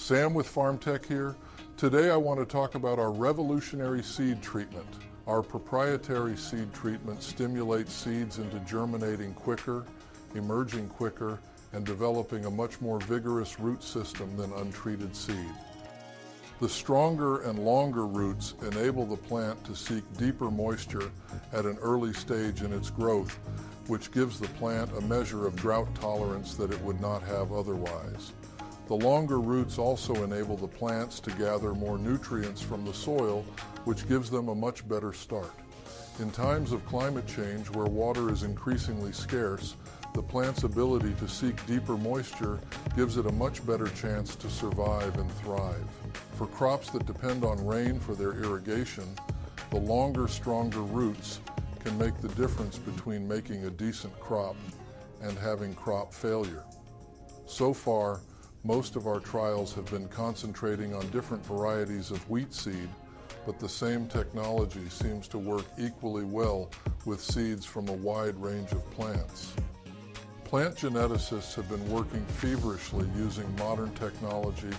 Sam with Farm Tec here. Today I want to talk about our revolutionary seed treatment. Our proprietary seed treatment stimulates seeds into germinating quicker, emerging quicker, and developing a much more vigorous root system than untreated seed. The stronger and longer roots enable the plant to seek deeper moisture at an early stage in its growth, which gives the plant a measure of drought tolerance that it would not have otherwise. The longer roots also enable the plants to gather more nutrients from the soil, which gives them a much better start. In times of climate change where water is increasingly scarce, the plant's ability to seek deeper moisture gives it a much better chance to survive and thrive. For crops that depend on rain for their irrigation, the longer, stronger roots can make the difference between making a decent crop and having crop failure. So far, most of our trials have been concentrating on different varieties of wheat seed, but the same technology seems to work equally well with seeds from a wide range of plants. Plant geneticists have been working feverishly using modern technology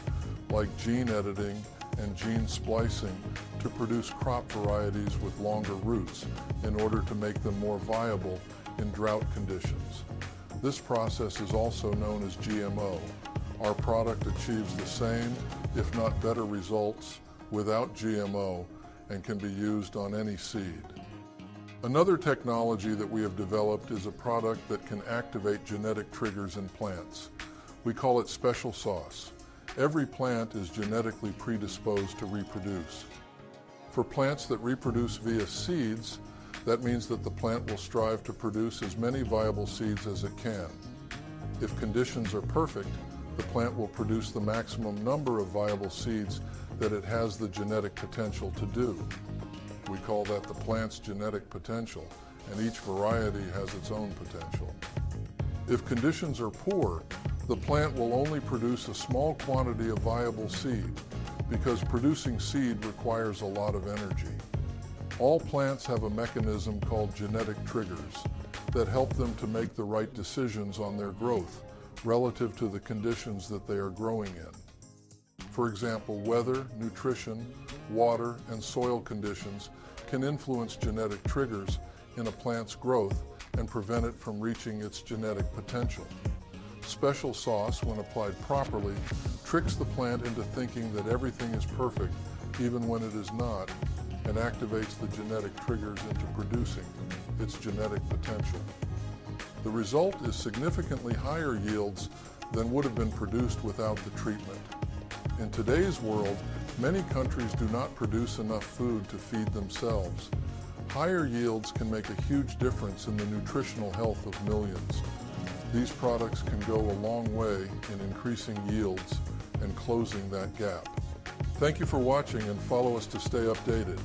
like gene editing and gene splicing to produce crop varieties with longer roots in order to make them more viable in drought conditions. This process is also known as GMO. Our product achieves the same, if not better results without GMO and can be used on any seed. Another technology that we have developed is a product that can activate genetic triggers in plants. We call it special sauce. Every plant is genetically predisposed to reproduce. For plants that reproduce via seeds, that means that the plant will strive to produce as many viable seeds as it can. If conditions are perfect, the plant will produce the maximum number of viable seeds that it has the genetic potential to do. We call that the plant's genetic potential, and each variety has its own potential. If conditions are poor, the plant will only produce a small quantity of viable seed because producing seed requires a lot of energy. All plants have a mechanism called genetic triggers that help them to make the right decisions on their growth relative to the conditions that they are growing in. For example, weather, nutrition, water, and soil conditions can influence genetic triggers in a plant's growth and prevent it from reaching its genetic potential. Special sauce, when applied properly, tricks the plant into thinking that everything is perfect even when it is not, and activates the genetic triggers into producing its genetic potential. The result is significantly higher yields than would have been produced without the treatment. In today's world, many countries do not produce enough food to feed themselves. Higher yields can make a huge difference in the nutritional health of millions. These products can go a long way in increasing yields and closing that gap. Thank you for watching, and follow us to stay updated.